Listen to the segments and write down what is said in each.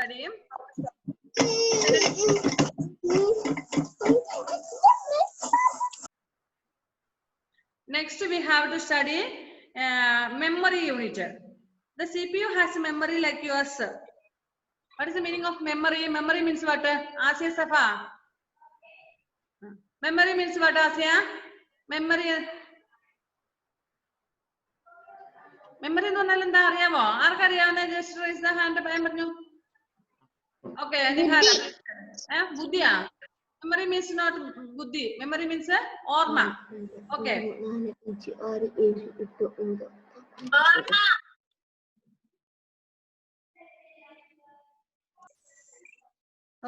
study. Next, we have to study memory unit. The CPU has memory like yours. What is the meaning of memory? Memory means what? Asya Safa. Memory means what, Asya? Memory. Memory എന്ന് പറഞ്ഞാൽ എന്താ അറിയാമോ? ആർക്കറിയാവുന്ന just raise the hand. Okay, Nihala. Buddhiya. Memory means not buddhi. Memory means orma. Okay.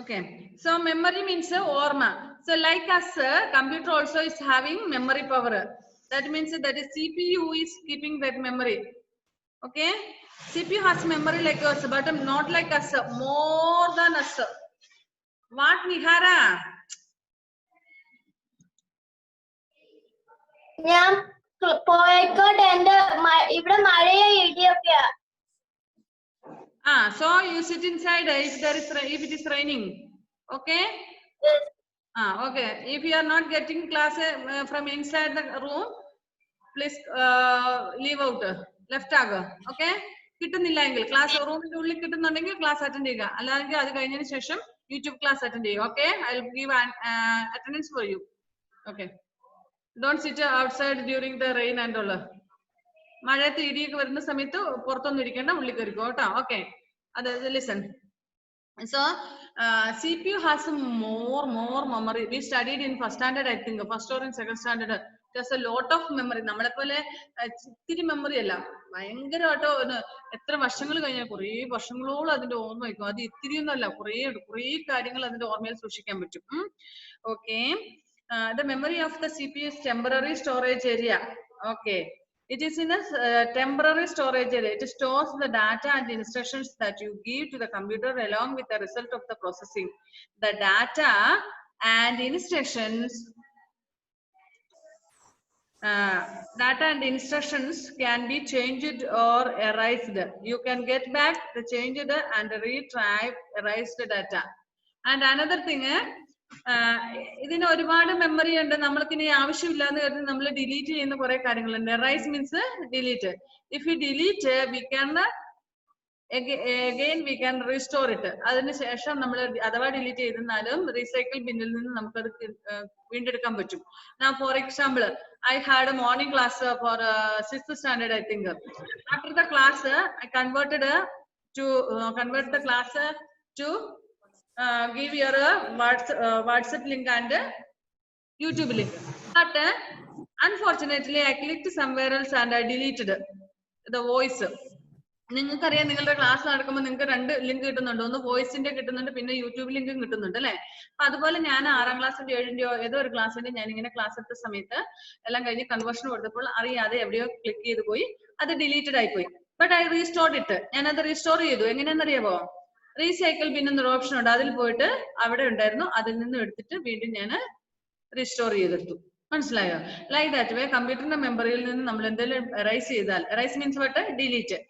Okay. So memory means orma. So like us, computer also is having memory power. That means that the CPU is keeping that memory. Okay. CPU has memory like us, but not like us. More than us. What, Nihara? ഞാൻ പോയിക്കോട്ടെ എന്റെ ഇവിടെ മഴയോ ഇടിയൊക്കെയാ. So you sit inside if it is raining. Okay. Yes. Okay. If you are not getting class from inside the room, please leave out. Left ആകുക. Okay. കിട്ടുന്നില്ല എങ്കിൽ class റൂമിന്റെ ഉള്ളിൽ കിട്ടുന്നുണ്ടെങ്കിൽ ക്ലാസ് അറ്റൻഡ് ചെയ്യുക. അല്ലെങ്കിൽ അത് കഴിഞ്ഞതിന് ശേഷം യൂട്യൂബ് ക്ലാസ് അറ്റൻഡ് ചെയ്യുക. Okay. I will give an attendance for you. Okay. Don't sit outside during the rain and all. മഴയത്ത് ഇടിയൊക്കെ വരുന്ന സമയത്ത് പുറത്തൊന്നും ഇരിക്കേണ്ട, ഉള്ളിൽ കയറിക്കോ കേട്ടോ. ഓക്കെ. അത് listen. So CPU has more memory. We studied in first standard, I think, first or in second standard. There's a lot of memory. നമ്മളെ പോലെ ഇത്തിരി മെമ്മറി അല്ല, ഭയങ്കരമായിട്ടോ എത്ര വർഷങ്ങൾ കഴിഞ്ഞാൽ കുറേ വർഷങ്ങളോളം അതിന്റെ ഓർമ്മ വയ്ക്കും. അത് ഇത്തിരിയൊന്നും അല്ല, കുറേ കാര്യങ്ങൾ അതിന്റെ ഓർമ്മയിൽ സൂക്ഷിക്കാൻ പറ്റും. Okay. The memory of the CPU is temporary storage area. Okay. It is in a temporary storage area. It stores the data and instructions that you give to the computer along with the result of the processing. The data and instructions can be changed or erased. You can get back the changed and retrieve erased data. And another thing, ഇതിന് ഒരുപാട് memory ഉണ്ട്. നമ്മൾക്ക് ഇനി ആവശ്യമില്ലാന്ന് കരുതി നമ്മൾ delete ചെയ്യുന്ന കുറെ കാര്യങ്ങളുണ്ട്. Erase means delete. If you delete we can again we can restore it. അതിനുശേഷം നമ്മൾ അഥവാ ഡിലീറ്റ് ചെയ്താലും റീസൈക്കിൾ ബിന്നിൽ നിന്ന് നമുക്കത് വീണ്ടെടുക്കാൻ പറ്റും. Now for example, I had a morning class for 6th standard, I think. After the class, I convert the class to give your WhatsApp link and YouTube link. But unfortunately, I clicked somewhere else and I deleted the voice. നിങ്ങൾക്കറിയാം, നിങ്ങളുടെ class നടക്കുമ്പോൾ നിങ്ങൾക്ക് രണ്ട് link കിട്ടുന്നുണ്ട്. ഒന്ന് വോയിസിന്റെ കിട്ടുന്നുണ്ട്, പിന്നെ YouTube ലിങ്കും കിട്ടുന്നുണ്ട് അല്ലെ. അപ്പൊ അതുപോലെ ഞാൻ 6ാം ക്ലാസ്സിന്റെ 7ന്റെയോ ഏതോ ഒരു ക്ലാസ്സിന്റെ ഞാൻ ഇങ്ങനെ ക്ലാസ് എടുത്ത സമയത്ത് എല്ലാം കഴിഞ്ഞ് കൺവേർഷൻ കൊടുത്തപ്പോൾ അറിയാതെ എവിടെയോ ക്ലിക്ക് ചെയ്ത് പോയി, അത് ഡിലീറ്റഡ് ആയി പോയി. But I restored it. ഞാൻ അത് റീസ്റ്റോർ ചെയ്തു. എങ്ങനെയാണെന്നറിയാമോ? റീസൈക്കിൾ ബിൻ എന്നൊരു ഓപ്ഷൻ ഉണ്ട്, അതിൽ പോയിട്ട് അവിടെ ഉണ്ടായിരുന്നു, അതിൽ നിന്നും എടുത്തിട്ട് വീണ്ടും ഞാൻ റീസ്റ്റോർ ചെയ്തെടുത്തു. മനസ്സിലായോ? ലൈക്ക് ദാറ്റ് വേ കമ്പ്യൂട്ടറിന്റെ മെമ്മറിയിൽ നിന്ന് നമ്മൾ എന്തെങ്കിലും എറൈസ് ചെയ്താൽ, erase means what? Delete.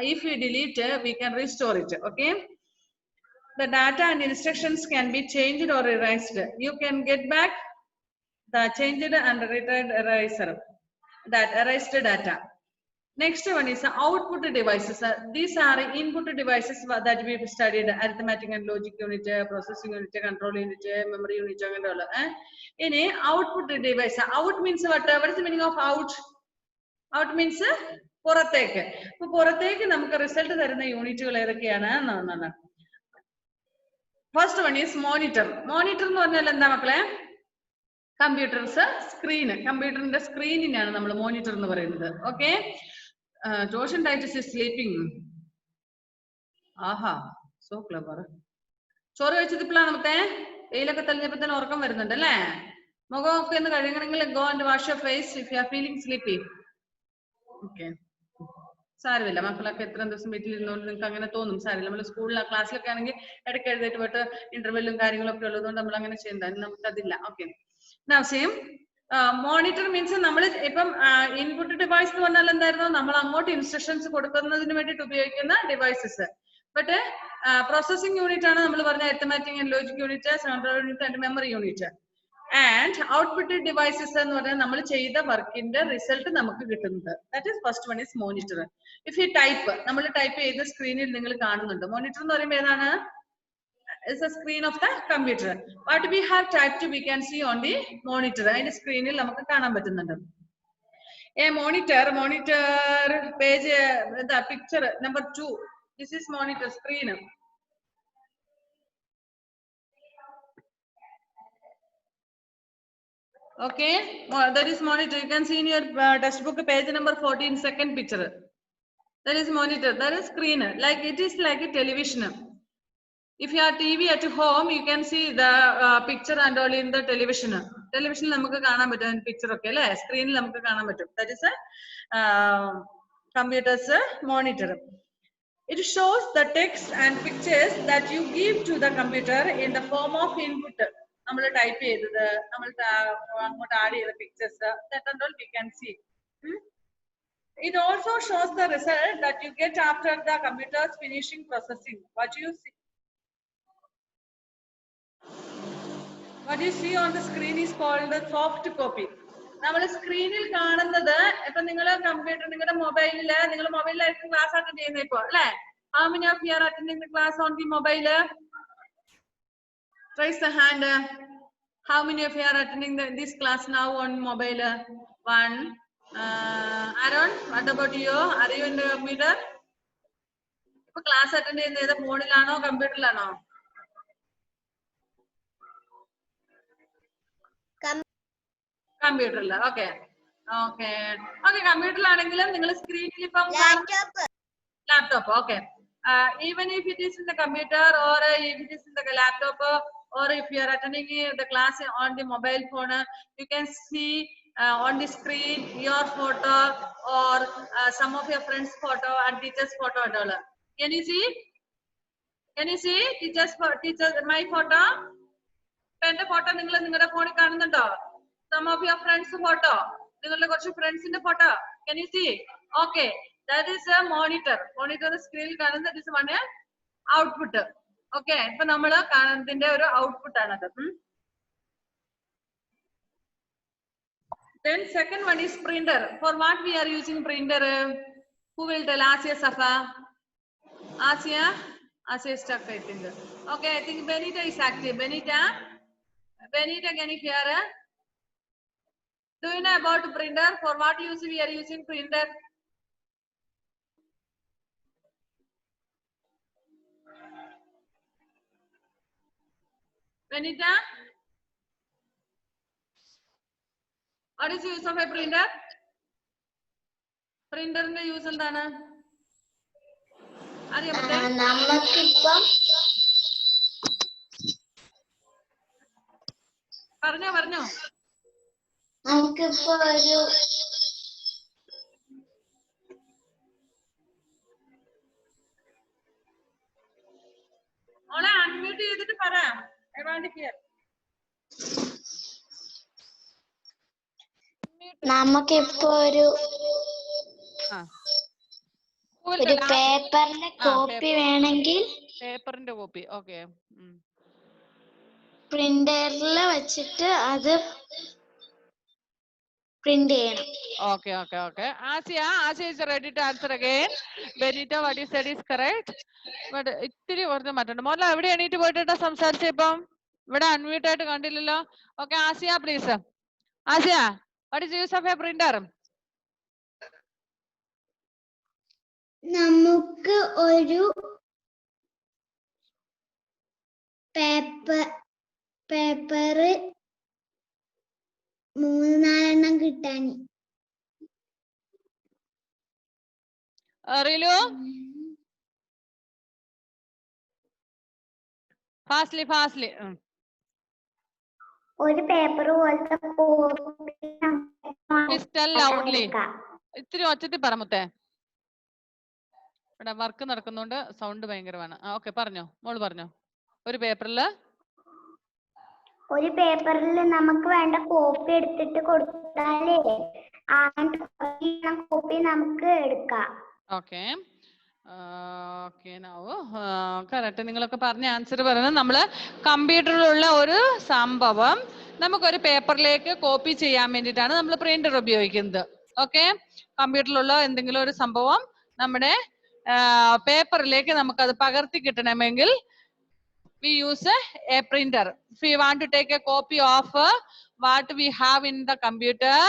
If you delete, we can restore it. Okay. The data and instructions can be changed or erased. You can get back the changed and returned eraser, that erased data. Next one is output devices. These are input devices that we have studied: arithmetic and logic unit, processing unit, control unit, memory unit, and all. In a output device, out means what? What is the meaning of out? Out means പുറത്തേക്ക്. അപ്പൊ പുറത്തേക്ക് നമുക്ക് result തരുന്ന യൂണിറ്റുകൾ ഏതൊക്കെയാണ് എന്നാണ്. First one is monitor. Monitor എന്ന് പറഞ്ഞാൽ എന്താ മക്കളെ? Computers screen. കമ്പ്യൂട്ടറിന്റെ സ്ക്രീനിനാണ് നമ്മൾ മോണിറ്റർ എന്ന് പറയുന്നത്. Okay. Joshan Titus is sleeping. ആഹാ, സോ ക്ലവർ. ചോറ് കഴിച്ചത് ഇപ്പോഴാണ് നമുക്ക്. വെയിലൊക്കെ തെളിഞ്ഞപ്പോ തന്നെ ഉറക്കം വരുന്നുണ്ട് അല്ലേ? മുഖമൊക്കെ ഒന്ന് കഴുകണമെങ്കിൽ go and wash your face if you are feeling sleepy. Okay. സാരമില്ല, മക്കളൊക്കെ എത്ര ദിവസം വീട്ടിലിരുന്നോണ്ട് നിങ്ങൾക്ക് അങ്ങനെ തോന്നും. സാരമില്ല. നമ്മൾ സ്കൂളിലെ ക്ലാസ്സിലൊക്കെ ആണെങ്കിൽ ഇടയ്ക്ക് എഴുതിയിട്ട് പോയിട്ട് ഇന്റർവെല്ലും കാര്യങ്ങളൊക്കെ ഉള്ളതുകൊണ്ട് നമ്മൾ അങ്ങനെ ചെയ്യണ്ട. നമുക്കതില്ല. ഓക്കെ. സെയിം മോണിറ്റർ മീൻസ് നമ്മൾ ഇപ്പം ഇൻപുട്ട് ഡിവൈസ് എന്ന് പറഞ്ഞാൽ എന്തായിരുന്നു? നമ്മൾ അങ്ങോട്ട് ഇൻസ്ട്രക്ഷൻസ് കൊടുക്കുന്നതിന് വേണ്ടിയിട്ട് ഉപയോഗിക്കുന്ന ഡിവൈസസ്. But processing unit ആണ് നമ്മൾ പറഞ്ഞ arithmetic and logic unit, central unit and memory unit. And output devices എന്ന് പറഞ്ഞാൽ നമ്മൾ ചെയ്ത വർക്കിന്റെ റിസൾട്ട് നമുക്ക് കിട്ടുന്നത്. That is first one is monitor. If you type, നമ്മൾ ടൈപ്പ് ചെയ്ത സ്ക്രീനിൽ നിങ്ങൾ കാണുന്നുണ്ട്. മോണിറ്റർ എന്ന് പറയുമ്പോൾ ഏതാണ്? Is a screen of the computer. What we have typed we can see on the monitor. അതിന്റെ സ്ക്രീനിൽ നമുക്ക് കാണാൻ പറ്റുന്നുണ്ട്. A monitor page, the picture number 2. This is monitor screen. Okay, that is monitor. You can see in your textbook page number 14, second picture. That is monitor. That is screen. Like it is like a television. If you have TV at home, you can see the picture and all in the television. Television നമുക്ക് കാണാൻ പറ്റും picture ഒക്കെ അല്ലേ? സ്ക്രീനിൽ നമുക്ക് കാണാൻ പറ്റും. That is a computer's monitor. It shows the text and pictures that you give to the computer in the form of input. നമ്മൾ ടൈപ്പ് ചെയ്തത്, നമ്മൾ അങ്ങോട്ട് ആഡ് ചെയ്ത pictures, that and all we can see. It also shows the result that you get after the computer's finishing processing. What you see on the screen is called the soft copy. നമ്മൾ സ്ക്രീനിൽ കാണുന്നത് ഇപ്പൊ നിങ്ങൾ computer, നിങ്ങളുടെ മൊബൈലിലായിരിക്കും class attend ചെയ്യുന്നത് ഇപ്പൊ അല്ലെ? How many of you are attending the class on the mobile? Raise the hand. How many of you are attending this class now on mobile? One. Aaron, what about you? Are you in the computer? ഇപ്പൊ class attend ചെയ്യുന്നത് ഏത് ഫോണിലാണോ കമ്പ്യൂട്ടറിലാണോ? കമ്പ്യൂട്ടറിൽ. Okay okay okay. കമ്പ്യൂട്ടറിലാണെങ്കിലും നിങ്ങൾ സ്ക്രീനിൽ ഇപ്പം laptop. Okay. Even if it is in the computer or if it is in the laptop, or if you are attending the class on the mobile phone, you can see on the screen your photo or some of your friends photo and teachers photo and all. Can you see? Can you see teachers my photo? എന്റെ photo നിങ്ങൾ നിങ്ങളുടെ ഫോണിൽ കാണുന്നുണ്ടോ? Some of your friends photo, നിങ്ങളുടെ കുറച്ച് ഫ്രണ്ട്സിന്റെ photo. Can you see? Okay, that is a monitor. Monitor സ്ക്രീനിൽ കാണുന്ന that is one output. Okay, ഇപ്പൊ നമ്മൾ കാണുന്നതിന്റെ ഒരു ഔട്ട്പുട്ട് ആണത്. Then second one is printer. For what we are using printer? Who will tell? Asia, Safa? Asia is stuck, I think. Okay, I think Benita is active. Benita, can you hear? Do you know about printer? For what use we are using printer? Benita, what is the use of a printer? Printer ന്റെ use എന്താണ്? അറിയാമോ? നമുക്കിപ്പം പറഞ്ഞോ. നമുക്കിപ്പോ ഒരു മോളെ unmute ചെയ്തിട്ട് പറ. I want to hear. നമുക്കിപ്പോ ഒരു പേപ്പറിന്റെ കോപ്പി വേണമെങ്കിൽ പേപ്പറിന്റെ കോപ്പി. ഓക്കെ. പ്രിന്ററിൽ വെച്ചിട്ട് അത് പ്രിന്റ് ചെയ്യണം. Okay. Asia is ready to answer again. Benita, what you said is correct. But ഇത്തിരി കുറച്ച് മാറ്റണം. മോളെ എവിടെ എണീറ്റ് പോയിട്ടാ സംസാരിച്ചേ? ഇപ്പം ഇവിടെ അൺമ്യൂട്ട് ആയിട്ട് കണ്ടില്ലല്ലോ. Okay, Asia, please. Asia, what is the use of a printer? നമുക്ക് ഒരു പേപ്പർ 3-4 കിട്ടാൻ. Rilu? Fastly. ഒരു പേപ്പർ പോലത്തെ ലൗഡ്ലി ഇത്തിരി ഒച്ചത്തിൽ പറ മുത്തേ. ഇവിടെ വർക്ക് നടക്കുന്നോണ്ട് സൗണ്ട് ഭയങ്കരമാണ്. ഓക്കെ, പറഞ്ഞോ മോള് പറഞ്ഞോ. ഒരു പേപ്പറിൽ നമുക്ക് വേണ്ട കോപ്പി എടുത്തിട്ട് കൊടുത്താലേ കോപ്പി നമുക്ക് എടുക്കാം. ഓക്കെ. ഓക്കെ കറക്റ്റ് നിങ്ങളൊക്കെ പറഞ്ഞ ആൻസർ പറയുന്നത് നമ്മള് കമ്പ്യൂട്ടറിലുള്ള ഒരു സംഭവം നമുക്കൊരു പേപ്പറിലേക്ക് കോപ്പി ചെയ്യാൻ വേണ്ടിയിട്ടാണ് നമ്മൾ പ്രിന്റർ ഉപയോഗിക്കുന്നത്. ഓക്കെ, കമ്പ്യൂട്ടറിലുള്ള എന്തെങ്കിലും ഒരു സംഭവം നമ്മുടെ പേപ്പറിലേക്ക് നമുക്കത് പകർത്തി കിട്ടണമെങ്കിൽ we use a printer. If we want to take a copy of what we have in the computer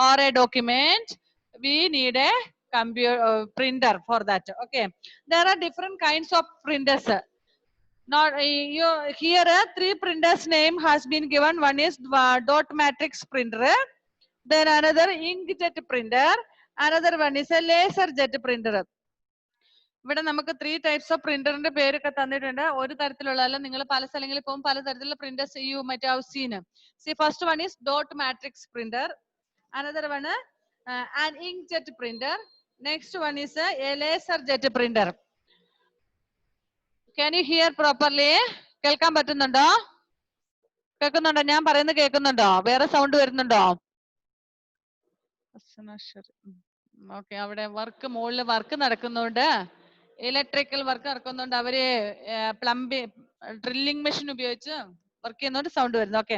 or a document, we need a computer printer for that. Okay, there are different kinds of printers. Not you here 3 printers name has been given. One is dot matrix printer, then another inkjet printer, another one is a laser jet printer. ഇവിടെ നമുക്ക് 3 types of പ്രിന്ററിന്റെ പേരൊക്കെ തന്നിട്ടുണ്ട്. ഒരു തരത്തിലുള്ള അല്ല, നിങ്ങൾ പല സ്ഥലങ്ങളിൽ പോകുമ്പോൾ പല തരത്തിലുള്ള printers you must have seen. See first one is dot matrix printer, another one an ink jet printer, next one is a laser jet printer. Can you hear properly? കേൾക്കാൻ പറ്റുന്നുണ്ടോ? കേൾക്കുന്നുണ്ടോ? ഞാൻ പറയുന്നത് കേൾക്കുന്നുണ്ടോ? വേറെ സൗണ്ട് വരുന്നുണ്ടോ? ഓക്കെ, അവിടെ work മുകളിൽ വർക്ക് നടക്കുന്നുണ്ട്, ഇലക്ട്രിക്കൽ വർക്ക് നടക്കുന്നുണ്ട്. അവര് ഡ്രില്ലിംഗ് മെഷീൻ ഉപയോഗിച്ച് വർക്ക് ചെയ്യുന്നോണ്ട് സൗണ്ട് വരുന്നു. Okay,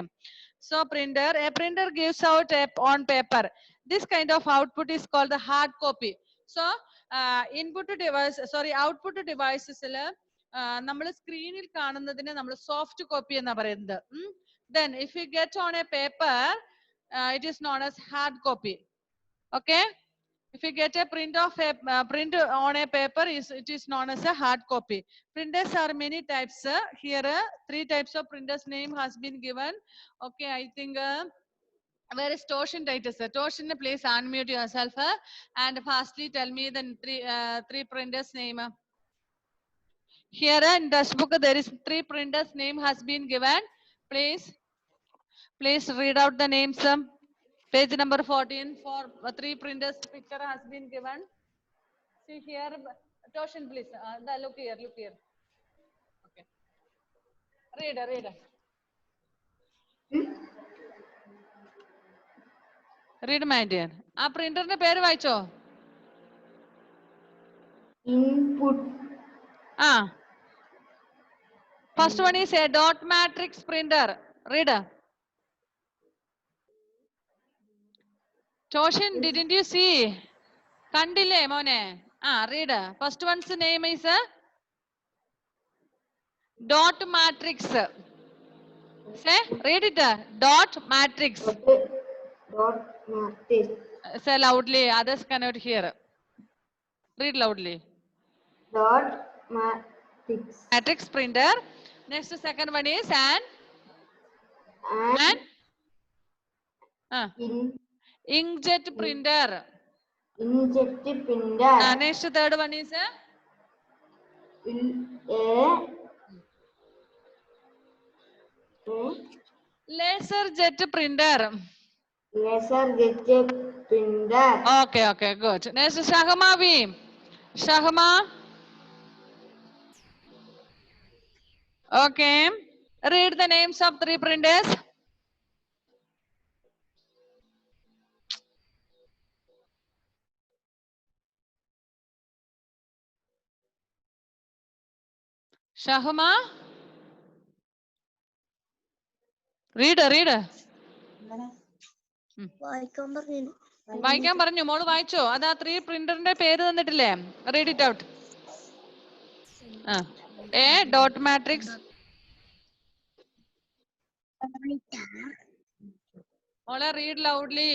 so printer, a printer gives out on paper. This kind of output is called hard copy. So input device output ഡിവൈസസിൽ നമ്മൾ സ്ക്രീനിൽ കാണുന്നതിന് നമ്മൾ സോഫ്റ്റ് കോപ്പി എന്നാ പറയുന്നത്. Then if you get on a paper, it is known as hard copy. Okay, if you get a print on a paper, it is known as a hard copy. Printers are many types. Here 3 types of printers name has been given. Okay, I think where is Toshin Titus? Toshin, please unmute yourself and fastly tell me the 3 printers name. Here in this book there is 3 printers name has been given. Please read out the names. Page number 14 for 3 printers picture has been given. See here, Toshin, please. Look here. Okay. Read. Read, my dear. ആ പ്രിന്ററിന്റെ പേര് വായിച്ചോ? Input. First one is a dot matrix printer. Read. Toshin, didn't you see? Kandile mone. Read. First one's name is dot matrix. Say, read it. Dot matrix. Dot matrix. Say loudly, others cannot hear. Read loudly. Dot matrix. Matrix printer. Next, second one is an inkjet printer. Inkjet printer. Next, third one is laser jet printer. Laser jet printer. Okay, good. Next, Shahama V. Shahama. Okay. Read the names of 3 printers. Shahama. Read. വായിക്കാൻ പറഞ്ഞു. മോള് വായിച്ചോ? അത് ആ 3 പ്രിന്ററിന്റെ പേര് തന്നിട്ടില്ലേ? Read it out. A dot matrix. മോളെ read loudly.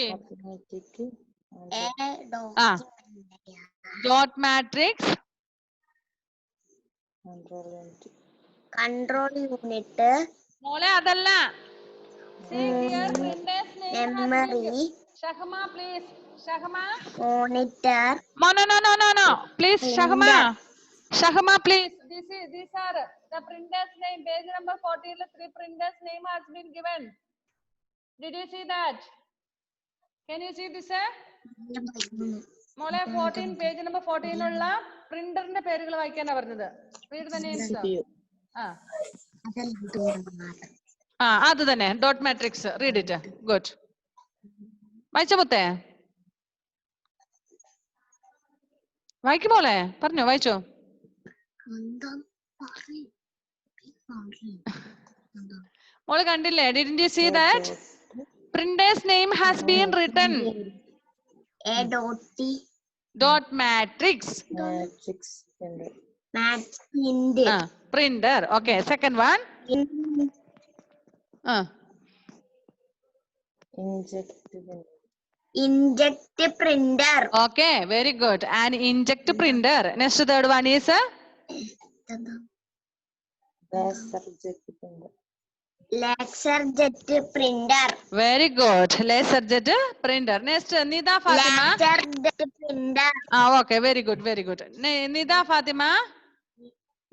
Dot matrix. Control unit. മോളെ അതല്ല. See here printers name. Memory. Shahama, please. Shahama. Monitor. No. Please, Shahama, please. These are the printers name. Page number 14. 3 printers name has been given. Did you see that? Can you see this? മോളെ 14 page number 14 ഉള്ള പ്രിന്ററിന്റെ പേരുകൾ വായിക്കാനാ പറഞ്ഞത്. Read the names. അത് തന്നെ dot matrix. Read it. Good. വായിച്ച മുത്തേ വായിക്കുമോളെ പറഞ്ഞോ വായിച്ചോ. മോള് കണ്ടില്ലേ? Didn't you see that? Printer's name has been written. Dot matrix. Printer. Okay. Second one. Inject printer. Okay. Very good. An inject printer. Next third one is Laserjet printer. very good. Laserjet printer. Next Nida Fatima. Laserjet printer. Okay. Very good. Very good. Nida Fatima.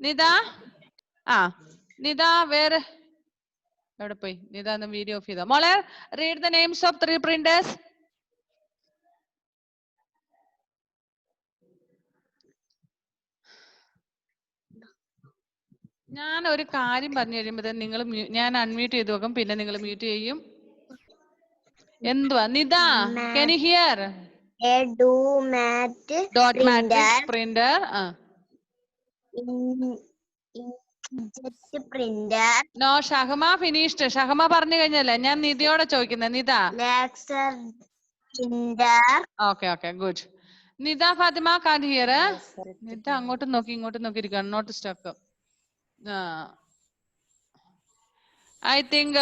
Nida. Nida where? Nida the video of Nida. Molar, read the names of 3 printers. ഞാൻ ഒരു കാര്യം പറഞ്ഞു കഴിയുമ്പോൾ നിങ്ങൾ ഞാൻ unmute ചെയ്തു നോക്കും, പിന്നെ നിങ്ങൾ മ്യൂട്ട് ചെയ്യും. എന്തുവാ Nida? Can you hear? Dot matrix printer. Inject printer. No, Shahama finished. Shahama പറഞ്ഞു കഴിഞ്ഞല്ലേ? ഞാൻ നിദയോടെ ചോദിക്കുന്നത്. Nida. Laser printer. Okay, okay, good. Nida Fatima can't hear. Nida അങ്ങോട്ടും നോക്കി ഇങ്ങോട്ടും നോക്കി ഇരിക്കുകയാണ്. Not stuck. I think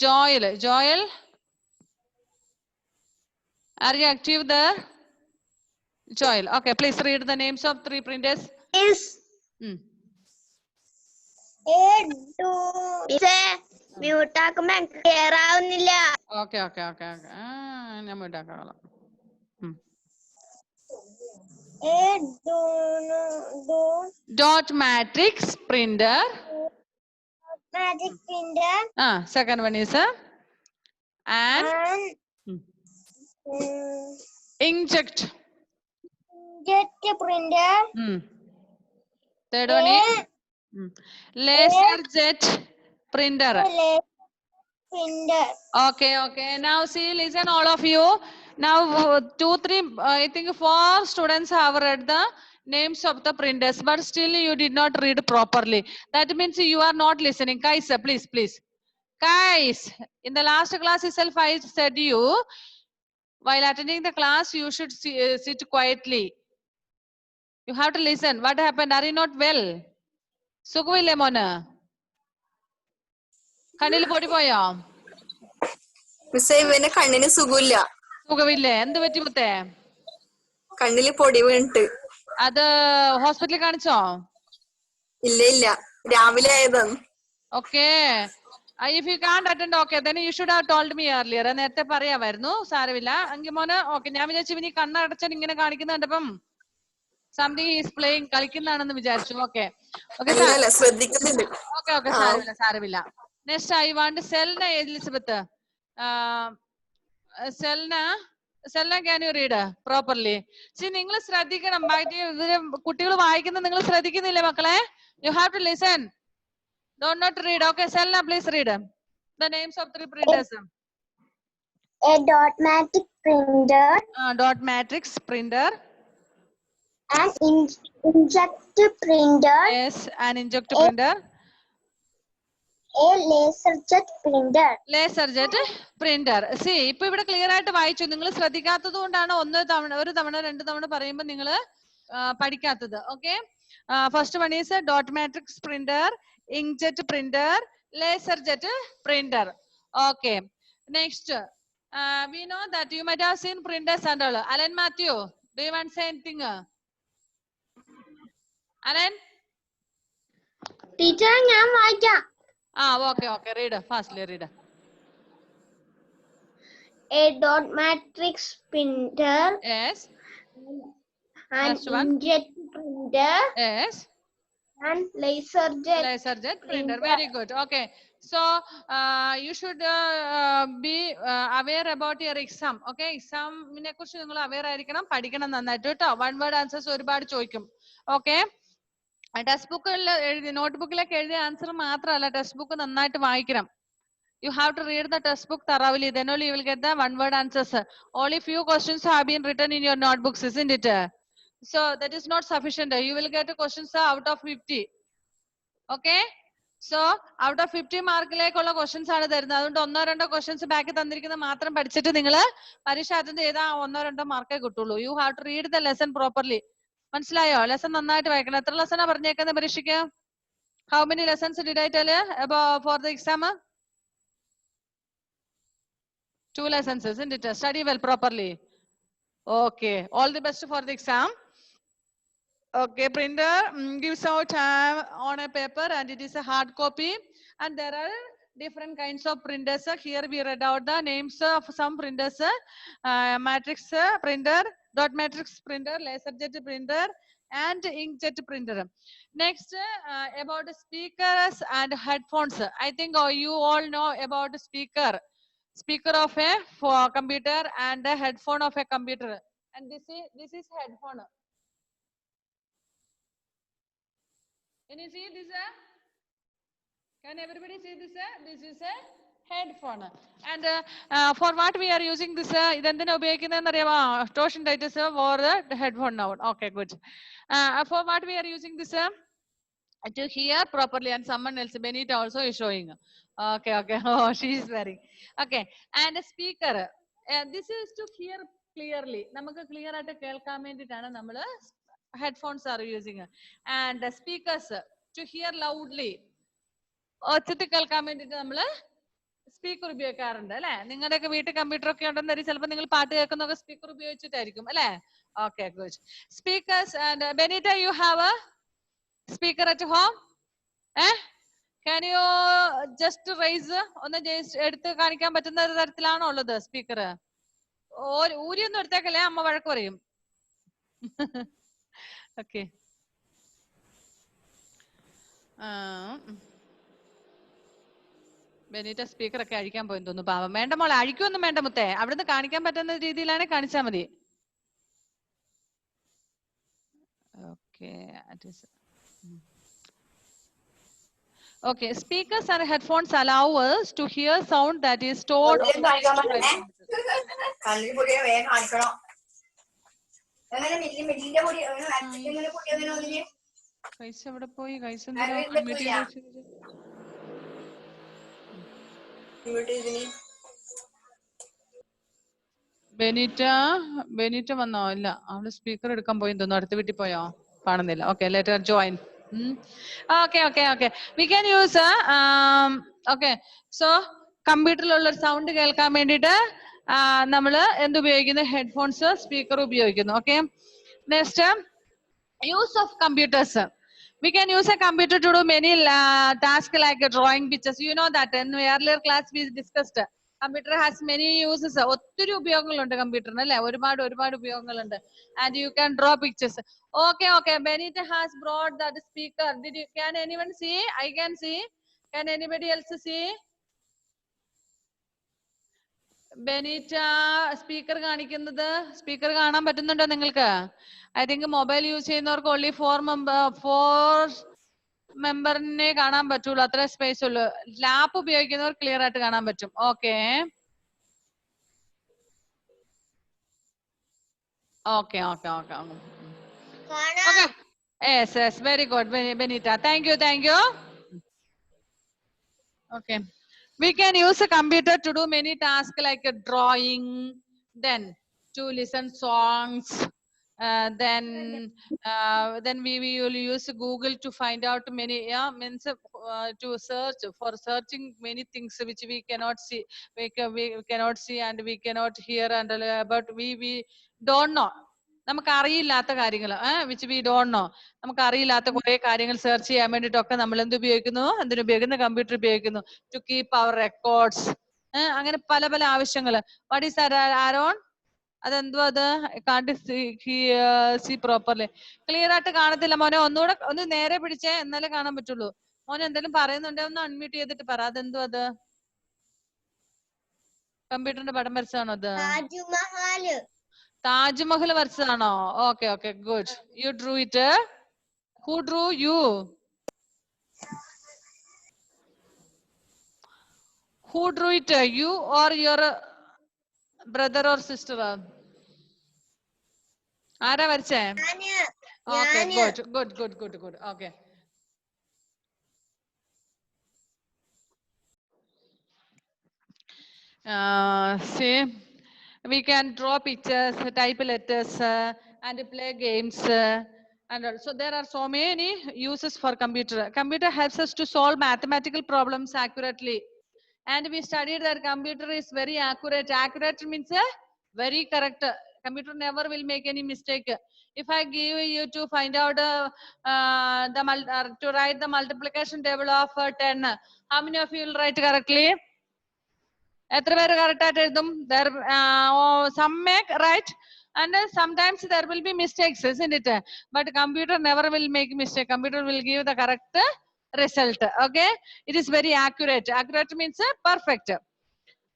Joel, are you active there? Joel, okay, please read the names of 3 printers. Is mute ആക്കുമ്പോൾ ക്ലിയർ ആവുന്നില്ല. Okay. ഞാൻ mute ആക്കാം. Dot matrix printer. Magic printer. Second one is and inkjet printer. Third one is laserjet printer. Okay. Now see, listen all of you. Now 2, 3, I think 4 students have read the names of the printers, but still you did not read properly. That means you are not listening. Guys, please. Guys, in the last class itself I said you, while attending the class you should sit quietly. You have to listen. What happened? Are you not well? സുഖമില്ലേ മോന്? കണ്ണിൽ പൊടി പോയോ? ഇവന് കണ്ണിന് സുഖമില്ലേ? എന്ത് പറ്റി മുത്തേ? കണ്ണില് പൊടി വീണിട്ട്. അത് ഹോസ്പിറ്റലിൽ കാണിച്ചോ? ഇല്ല, രാവിലെ ആയതാണ്. Okay. If you can't attend, okay, then you should have told me earlier. നേരത്തെ പറയാമായിരുന്നു. സാരമില്ല. എങ്കിൽ മോന് ഓക്കെ. ഞാൻ വിചാരിച്ചു ഇനി കണ്ണടച്ചാൽ ഇങ്ങനെ കാണിക്കുന്ന കണ്ടപ്പം something is playing, കളിക്കുന്നതാണെന്ന് വിചാരിച്ചു. Okay, ശ്രദ്ധിക്കുന്നുണ്ട്. Okay, സാരമില്ല. Next I want Selna Elizabeth. Selna, can you read properly? See, നിങ്ങൾ ശ്രദ്ധിക്കണം. കുട്ടികൾ വായിക്കുന്നത് നിങ്ങൾ ശ്രദ്ധിക്കുന്നില്ലേ മക്കളെ? You have to listen. Don't not read. Okay, Selna, please read the names of 3 printers. A dot matrix printer. Dot matrix printer. An inject printer. Yes, an inject printer. A laserjet printer. Laserjet printer. See, ഇപ്പൊ ഇവിടെ clear ആയിട്ട് വായിച്ചു. നിങ്ങൾ ശ്രദ്ധിക്കാത്തത് കൊണ്ടാണ് ഒരു തവണ 2 തവണ പറയുമ്പോൾ നിങ്ങൾ പഠിക്കാത്തത്. Okay, first one is dot matrix printer, inkjet printer, laserjet printer. Okay, next we know that you might have seen printers and all. Alan Matthew, do you want to say anything? Alan? Teacher, ഞാൻ വായിക്കാം. Okay, read fastly, read. A dot matrix printer. Yes. An inkjet printer. Yes. And laserjet printer. Very good. Okay, so you should be aware about your exam. Okay, exam നെ കുറിച്ച് നിങ്ങൾ aware ആയിരിക്കണം, പഠിക്കണം നന്നായിട്ട് കേട്ടോ. 1 word answers ഒരുപാട് ചോദിക്കും. Okay, text ബുക്കിൽ നോട്ട്ബുക്കിലൊക്കെ എഴുതിയ ആൻസർ മാത്രമല്ല, ടെക്സ്റ്റ് ബുക്ക് നന്നായിട്ട് വായിക്കണം. You have to read the textbook thoroughly. Then only you will get the one-word answers. Only few questions have been written in your notebooks, isn't it? So that is not sufficient. You will get questions out of 50. Okay? So out of 50 മാർക്കിലേക്കുള്ള questions ആണ് തരുന്നത്. അതുകൊണ്ട് 1-2 questions ബാക്കി തന്നിരിക്കുന്നത് മാത്രം പഠിച്ചിട്ട് നിങ്ങൾ പരീക്ഷ attend ചെയ്താൽ 1-2 മാർക്കേ കിട്ടുള്ളൂ. You have to read the lesson properly. മനസ്സിലായോ? ലെസൺ നന്നായിട്ട് വായിക്കണം. എത്ര ലെസണാ പറഞ്ഞേക്കുന്നത് പരീക്ഷയ്ക്ക്? How many lessons did I tell you about for the exam? 2 lessons, isn't it? Study well properly. Okay. All the best for the exam. Okay, printer gives out time on a paper and it is a hard copy. And there are different kinds of printers. Here we read out the names of some printers. Matrix printer, dot matrix printer, laserjet printer, and inkjet printer. Next, about speakers and headphones. I think you all know about speaker of a computer and a headphone of a computer. And this is headphone. Can you see this? Can everybody see this? This is a headphone. And for what we are using this? ഇതെന്തിനാ ഉപയോഗിക്കുന്നതെന്ന് അറിയാമോ? Torsion titus for the headphone now. Okay, good. For what we are using this? To hear properly, and someone else, Benita also is showing. Okay. Oh, she is wearing. Okay. And a speaker. This is to hear clearly. നമുക്ക് clear ആയിട്ട് കേൾക്കാൻ വേണ്ടിയിട്ടാണ് നമ്മൾ headphones are using. And the speakers to hear loudly. ഒച്ചത്തിൽ കേൾക്കാൻ വേണ്ടിയിട്ട് നമ്മൾ speaker ഉപയോഗിക്കാറുണ്ട് അല്ലെ? നിങ്ങളുടെയൊക്കെ വീട്ടിൽ കമ്പ്യൂട്ടർ ഒക്കെ ഉണ്ടെന്ന് ചിലപ്പോൾ നിങ്ങൾ പാട്ട് കേൾക്കുന്നൊക്കെ സ്പീക്കർ ഉപയോഗിച്ചിട്ടായിരിക്കും അല്ലെ? Okay, good. Speakers and Benita, you have a speaker at home? Can you just raise? ഒന്ന് എടുത്ത് കാണിക്കാൻ പറ്റുന്ന തരത്തിലാണോ ഉള്ളത് സ്പീക്കർ? ഊരിയൊന്നും എടുത്തേക്കല്ലേ, അമ്മ വഴക്ക് പറയും. Okay. ബെനീറ്റ സ്പീക്കർ ഒക്കെ അഴിക്കാൻ പോയെന്ന് തോന്നുന്നു. പാവം. വേണ്ട മോളെ, അഴിക്കൊന്നും വേണ്ട മുത്തേ. അവിടുന്ന് കാണിക്കാൻ പറ്റുന്ന രീതിയിലാണ് കാണിച്ചാൽ മതി. Okay, speakers and headphones allow us to hear sound that is stored on the കൈസ് എവിടെ പോയി? കൈസ് ബെനീറ്റ വന്നോ? ഇല്ല, അവള് സ്പീക്കർ എടുക്കാൻ പോയി തോന്നുന്നു. അടുത്ത വീട്ടിൽ പോയോ? കാണുന്നില്ല. Okay, let Har join. Okay. We can use okay. So കമ്പ്യൂട്ടറിലുള്ള ഒരു സൗണ്ട് കേൾക്കാൻ വേണ്ടിയിട്ട് നമ്മൾ എന്തുപയോഗിക്കുന്നു? ഹെഡ്ഫോൺസ്, സ്പീക്കർ ഉപയോഗിക്കുന്നു. Okay. Next, use of computers. We can use a computer to do many tasks like drawing pictures. You know that in earlier class we discussed. Computer has many uses. ഒത്തിരി ഉപയോഗങ്ങളുണ്ട് കമ്പ്യൂട്ടറിന് അല്ലെ? ഒരുപാട് ഉപയോഗങ്ങളുണ്ട്. And you can draw pictures. Okay. Benita has brought that speaker. Can anyone see? I can see. Can anybody else see? Benita speaker കാണിക്കുന്നത്, speaker കാണാൻ പറ്റുന്നുണ്ടോ നിങ്ങൾക്ക്? I think mobile use ചെയ്യുന്നവർക്ക് ഓൺലി 4 മെമ്പറിനെ കാണാൻ പറ്റുള്ളൂ, അത്ര സ്പേസ് ഉള്ളൂ. ലാപ്പ് ഉപയോഗിക്കുന്നവർ ക്ലിയർ ആയിട്ട് കാണാൻ പറ്റും. Okay. Yes, very good, Benita. Thank you. Okay. We can use a computer to do many tasks like drawing, then to listen songs, then we will use Google to find out many means to search for searching many things which we cannot see, we cannot see and we cannot hear, and but we don't know. നമുക്ക് അറിയില്ലാത്ത കാര്യങ്ങൾ which we don't know. നമുക്ക് അറിയില്ലാത്ത കുറെ കാര്യങ്ങൾ search ചെയ്യാൻ വേണ്ടിയിട്ടൊക്കെ നമ്മൾ എന്തുപയോഗിക്കുന്നു? എന്തിനുപയോഗിക്കുന്നു? Computer ഉപയോഗിക്കുന്നു. To keep our records, അങ്ങനെ പല ആവശ്യങ്ങൾ. What is Aaron? അതെന്തോ അത് കാണ്ട് സി പ്രോപ്പർലി. ക്ലിയർ ആയിട്ട് കാണത്തില്ല മോനെ. ഒന്ന് നേരെ പിടിച്ചേ, എന്നാലേ കാണാൻ പറ്റുള്ളൂ. മോനെ എന്തെങ്കിലും പറയുന്നുണ്ടോ? ഒന്ന് അൺമ്യൂട്ട് ചെയ്തിട്ട് പറ. അതെന്തോ അത്? കമ്പ്യൂട്ടറിന്റെ പടം വരച്ചതാണോ അത്? Taj Mahal വരച്ചതാണോ? Okay, good. You drew it. Who drew you? Who drew it? You or your brother or sister? ആരാ വരച്ചേ? Okay, good. Okay. See, we can draw pictures, type letters, and play games. And also there are so many uses for computer. Computer helps us to solve mathematical problems accurately. And we studied that computer is very accurate. Accurate means very correct. Computer never will make any mistake. If I give you to find out to write the multiplication table of 10, how many of you will write correctly? എത്ര പേര് correct ആയിട്ട് എഴുതും? Some make right, and sometimes there will be mistakes, isn't it? But computer never will make mistake. Computer will give the correct result. Okay, it is very accurate. Accurate means perfect.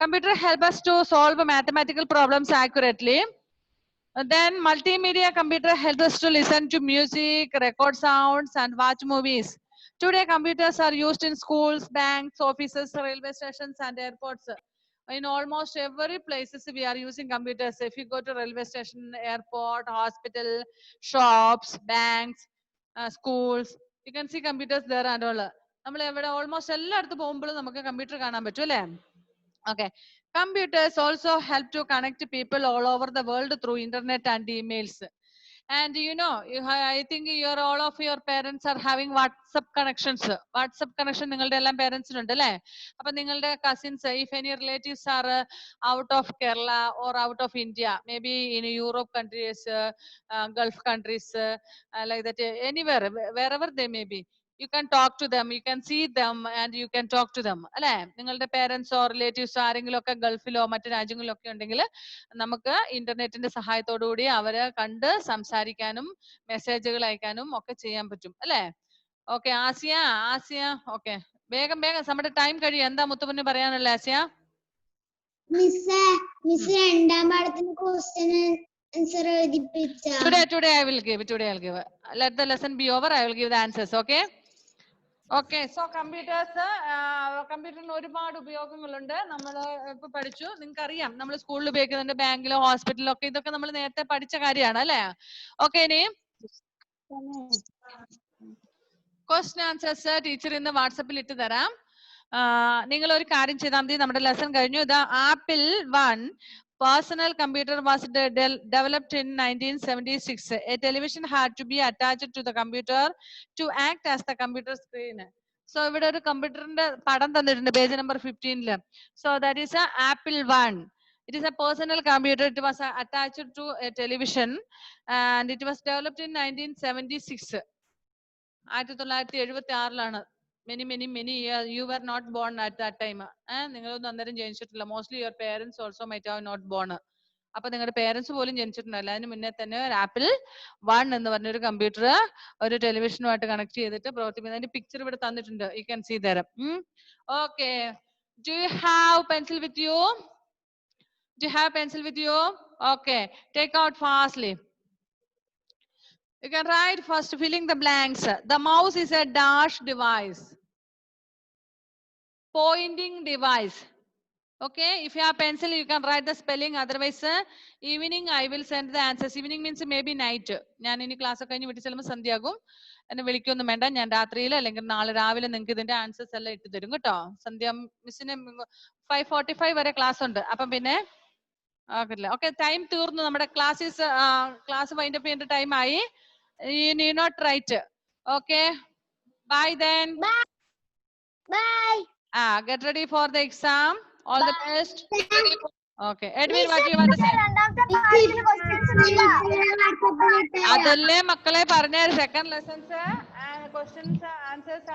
Computer help us to solve mathematical problems accurately. Then multimedia computer helps us to listen to music, record sounds, and watch movies. Today computers are used in schools, banks, offices, railway stations, and airports. In almost every places we are using computers. If you go to railway station, airport, hospital, shops, banks, schools, you can see computers there and all. നമ്മൾ എവിടെ almost എല്ലായിടത്തും പോകുമ്പോഴും നമുക്ക് computer കാണാൻ പറ്റും അല്ലേ? Okay. Computers also help to connect people all over the world through internet and emails. And you know, I think all of your parents are having WhatsApp connections. WhatsApp connection നിങ്ങളുടെ എല്ലാം പേരൻസിന് ഉണ്ട് അല്ലേ? അപ്പൊ നിങ്ങളുടെ cousins, if any relatives are out of Kerala or out of India, maybe in Europe countries, Gulf countries, like that, anywhere, wherever they may be, you can talk to them, you can see them, and you can talk to them. അല്ലെ? നിങ്ങളുടെ പേരൻസോ റിലേറ്റീവ്സോ ആരെങ്കിലും ഒക്കെ ഗൾഫിലോ മറ്റു രാജ്യങ്ങളിലോ ഒക്കെ ഉണ്ടെങ്കിൽ നമുക്ക് ഇന്റർനെറ്റിന്റെ സഹായത്തോടു കൂടി അവരെ കണ്ട് സംസാരിക്കാനും മെസ്സേജുകൾ അയക്കാനും ഒക്കെ ചെയ്യാൻ പറ്റും അല്ലെ? ഓക്കെ, ആസിയ ഓക്കെ, വേഗം നമ്മുടെ ടൈം കഴിയും. എന്താ മുത്തുമുന്ന് പറയാനുള്ള Asiya? Today I will give. Let the lesson be over. I will give the answers. Okay. Okay. So കമ്പ്യൂട്ടറിന് ഒരുപാട് ഉപയോഗങ്ങളുണ്ട്. നമ്മൾ ഇപ്പൊ പഠിച്ചു. നിങ്ങൾക്ക് അറിയാം, നമ്മൾ സ്കൂളിൽ ഉപയോഗിക്കുന്നുണ്ട്, ബാങ്കിലോ ഹോസ്പിറ്റലിലോ ഒക്കെ. ഇതൊക്കെ നമ്മൾ നേരത്തെ പഠിച്ച കാര്യമാണ് അല്ലേ? ഓക്കെ, ഇനി ക്വസ്റ്റ്യൻ ആൻസേഴ്സ് ടീച്ചർ ഇന്ന് വാട്സപ്പിൽ ഇട്ട് തരാം. നിങ്ങൾ ഒരു കാര്യം ചെയ്താൽ മതി. നമ്മുടെ ലെസൺ കഴിഞ്ഞു. The Apple I personal computer was developed in 1976. A television had to be attached to the computer to act as the computer screen. So ഇവിടെ ഒരു കമ്പ്യൂട്ടറിന്റെ പടം തന്നിട്ടുണ്ട് page number 15. So that is a Apple I. It is a personal computer. It was attached to a television and it was developed in 1976. 1976 many years. You were not born at that time. നിങ്ങളൊന്നും അന്നേരം ജനിച്ചിട്ടില്ല. Mostly your parents also might have not born. അപ്പൊ നിങ്ങളുടെ parents പോലും ജനിച്ചിട്ടുണ്ടല്ലോ. അതിന് മുന്നേ തന്നെ ഒരു ആപ്പിൾ I എന്ന് പറഞ്ഞൊരു കമ്പ്യൂട്ടർ ഒരു ടെലിവിഷനുമായിട്ട് കണക്ട് ചെയ്തിട്ട് പ്രവർത്തിക്കുന്നത്. അതിന്റെ പിക്ചർ ഇവിടെ തന്നിട്ടുണ്ട്. You can see there. Okay, do you have pencil with you? Okay, take out fastly. You can write first, filling the blanks. The mouse is a dash device. Pointing device. Okay, if you have pencil, you can write the spelling. Otherwise, evening I will send the answers. Evening means maybe night. ഞാൻ ഇനി class കഴിഞ്ഞ് വീട്ടിൽ ചെല്ലുമ്പോൾ സന്ധ്യയാകും. എന്നെ വിളിക്കൊന്നും വേണ്ട. ഞാൻ രാത്രിയിൽ അല്ലെങ്കിൽ നാളെ രാവിലെ നിങ്ങൾക്ക് ഇതിന്റെ ആൻസേഴ്സ് എല്ലാം ഇട്ട് തരും കേട്ടോ. സന്ധ്യ മിസ്സിന് 5:45 വരെ ക്ലാസ് ഉണ്ട്. അപ്പം പിന്നെ ഓക്കെ, ടൈം തീർന്നു. നമ്മുടെ ക്ലാസ് വൈൻഡ് അപ്പ് ചെയ്യേണ്ട ടൈം ആയി. You need not write. Okay, bye then. Bye. Get ready for the exam. All the best. Okay, Edwin, what do you want to say? അതല്ലേ മക്കളെ പറഞ്ഞ സെക്കൻഡ് ലെസൺസ് questions answers